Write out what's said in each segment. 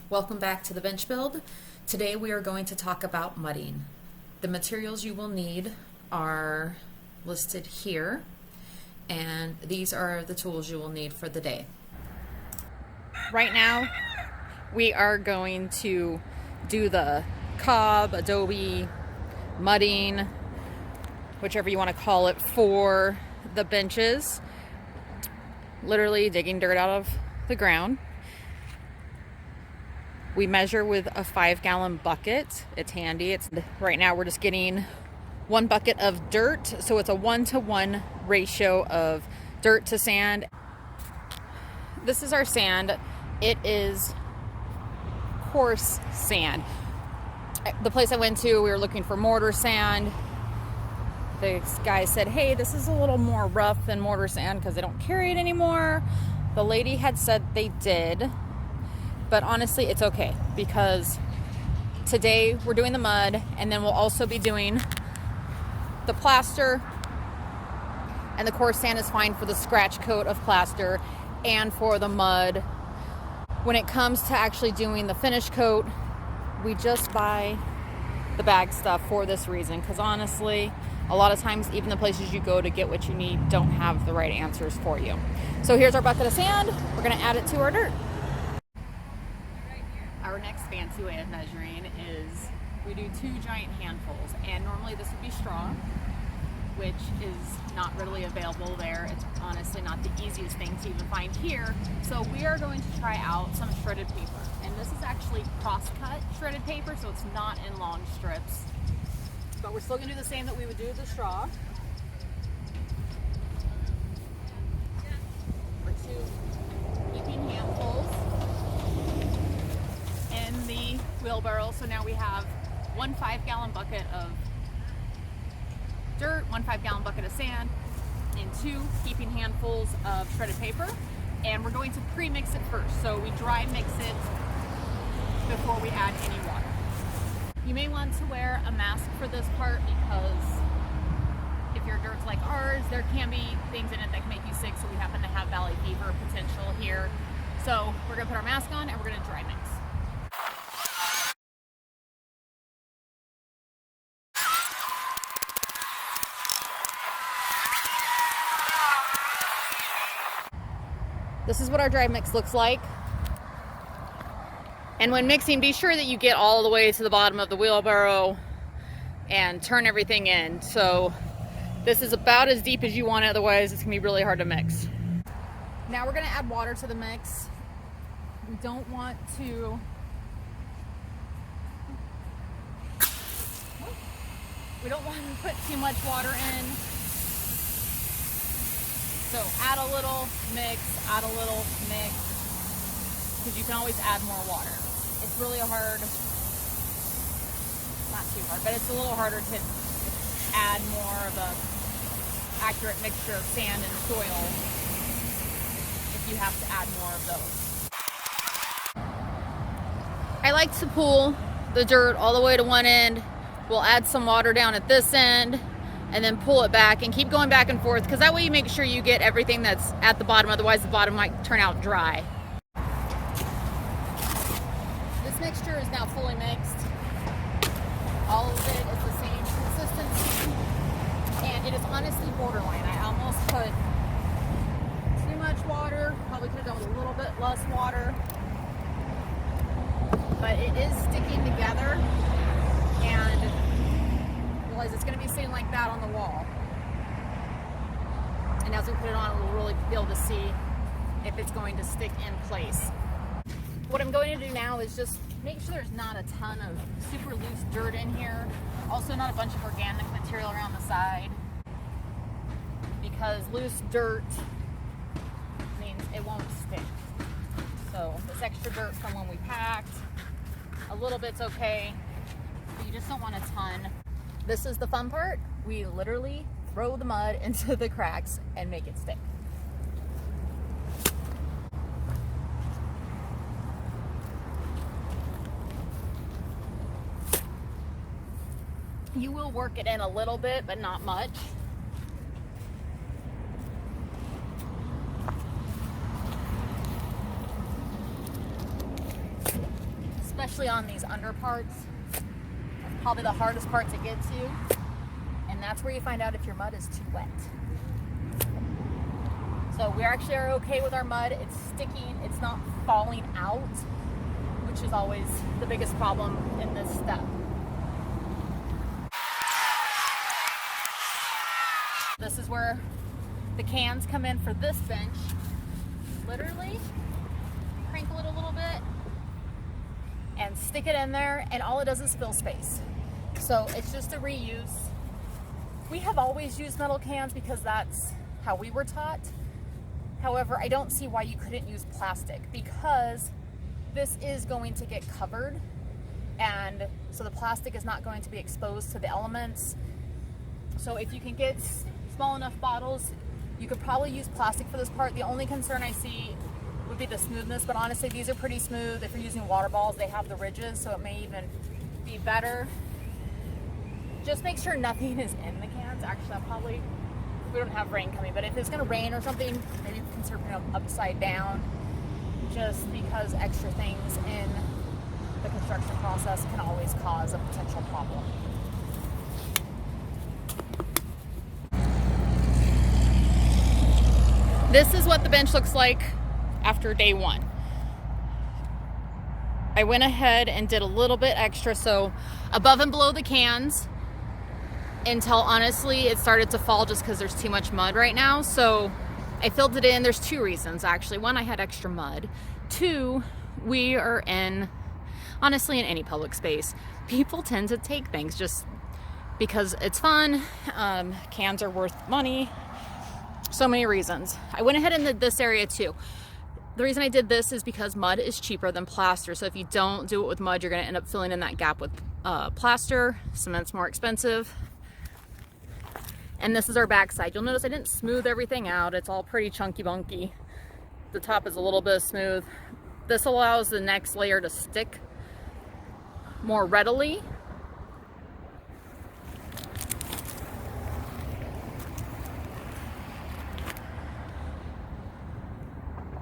Welcome back to the bench build. Today we are going to talk about mudding. The materials you will need are listed here, and these are the tools you will need for the day. Right now we are going to do the cob, adobe, mudding, whichever you want to call it, for the benches. Literally digging dirt out of the ground. We measure with a 5-gallon bucket. It's handy. Right now we're just getting 1 bucket of dirt, so it's a 1-to-1 ratio of dirt to sand. This is our sand. It is coarse sand. The place I went to, we were looking for mortar sand. The guy said, hey, this is a little more rough than mortar sand because they don't carry it anymore. The lady had said they did. But honestly, it's okay because today we're doing the mud, and then we'll also be doing the plaster. And the coarse sand is fine for the scratch coat of plaster and for the mud. When it comes to actually doing the finish coat, we just buy the bag stuff for this reason, because honestly, a lot of times even the places you go to get what you need don't have the right answers for you. So here's our bucket of sand. We're going to add it to our dirt. Our next fancy way of measuring is we do 2 giant handfuls, and normally this would be straw, which is not readily available there. It's honestly not the easiest thing to even find here. So we are going to try out some shredded paper, and this is actually cross-cut shredded paper, so it's not in long strips. But we're still going to do the same that we would do with the straw. For 2 heaping handfuls in the wheelbarrow. So now we have 1 5-gallon bucket of dirt, 1 5-gallon bucket of sand, and 2 heaping handfuls of shredded paper. And we're going to pre-mix it first. So we dry mix it before we add any water. You may want to wear a mask for this part because if your dirt's like ours, there can be things in it that can make you sick. So we happen to have valley fever potential here. So we're gonna put our mask on and we're gonna dry mix. This is what our dry mix looks like. And when mixing, be sure that you get all the way to the bottom of the wheelbarrow and turn everything in. So this is about as deep as you want it, otherwise it's gonna be really hard to mix. Now we're gonna add water to the mix. We don't want to put too much water in. So add a little mix, because you can always add more water. It's really hard, not too hard, but it's a little harder to add more of a accurate mixture of sand and soil if you have to add more of those. I like to pull the dirt all the way to one end. We'll add some water down at this end and then pull it back and keep going back and forth, because that way you make sure you get everything that's at the bottom, otherwise the bottom might turn out dry. This mixture is now fully mixed. All of it is the same consistency, and it is honestly borderline. I almost put too much water, probably could have done with a little bit less water, but it is sticking together, and realize it's going to be sitting like that on the wall. And as we put it on, we'll really be able to see if it's going to stick in place. What I'm going to do now is just make sure there's not a ton of super loose dirt in here. Also not a bunch of organic material around the side, because loose dirt means it won't stick. So this extra dirt from when we packed, a little bit's okay, but you just don't want a ton. This is the fun part. We literally throw the mud into the cracks and make it stick. You will work it in a little bit, but not much. especially on these under parts. That's probably the hardest part to get to. And that's where you find out if your mud is too wet. So we actually are okay with our mud. It's sticking, it's not falling out, which is always the biggest problem in this step. This is where the cans come in for this bench. Literally, crinkle it a little bit and stick it in there, and all it does is fill space. So it's just a reuse. We have always used metal cans because that's how we were taught. However, I don't see why you couldn't use plastic, because this is going to get covered, and so the plastic is not going to be exposed to the elements. So if you can get small enough bottles, you could probably use plastic for this part. The only concern I see would be the smoothness, but honestly these are pretty smooth. If you're using water balls, they have the ridges, so it may even be better. Just make sure nothing is in the cans. Actually, we don't have rain coming, but if it's gonna rain or something, maybe consider putting them upside down, just because extra things in the construction process can always cause a potential problem. This is what the bench looks like after day one. I went ahead and did a little bit extra, so above and below the cans, until honestly it started to fall just because there's too much mud right now. So I filled it in. There's two reasons actually. One, I had extra mud. Two, we are honestly in any public space, people tend to take things just because it's fun. Cans are worth money. So many reasons. I went ahead and did this area too. The reason I did this is because mud is cheaper than plaster. So if you don't do it with mud, you're going to end up filling in that gap with plaster. Cement's more expensive. And this is our backside. You'll notice I didn't smooth everything out. It's all pretty chunky bunky. The top is a little bit smooth. This allows the next layer to stick more readily.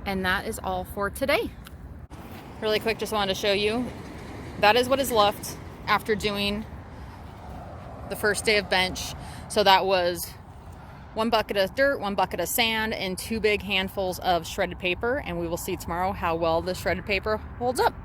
And that is all for today. Really quick, just wanted to show you. That is what is left after doing the first day of bench. So that was 1 bucket of dirt, 1 bucket of sand, and 2 big handfuls of shredded paper. And we will see tomorrow how well the shredded paper holds up.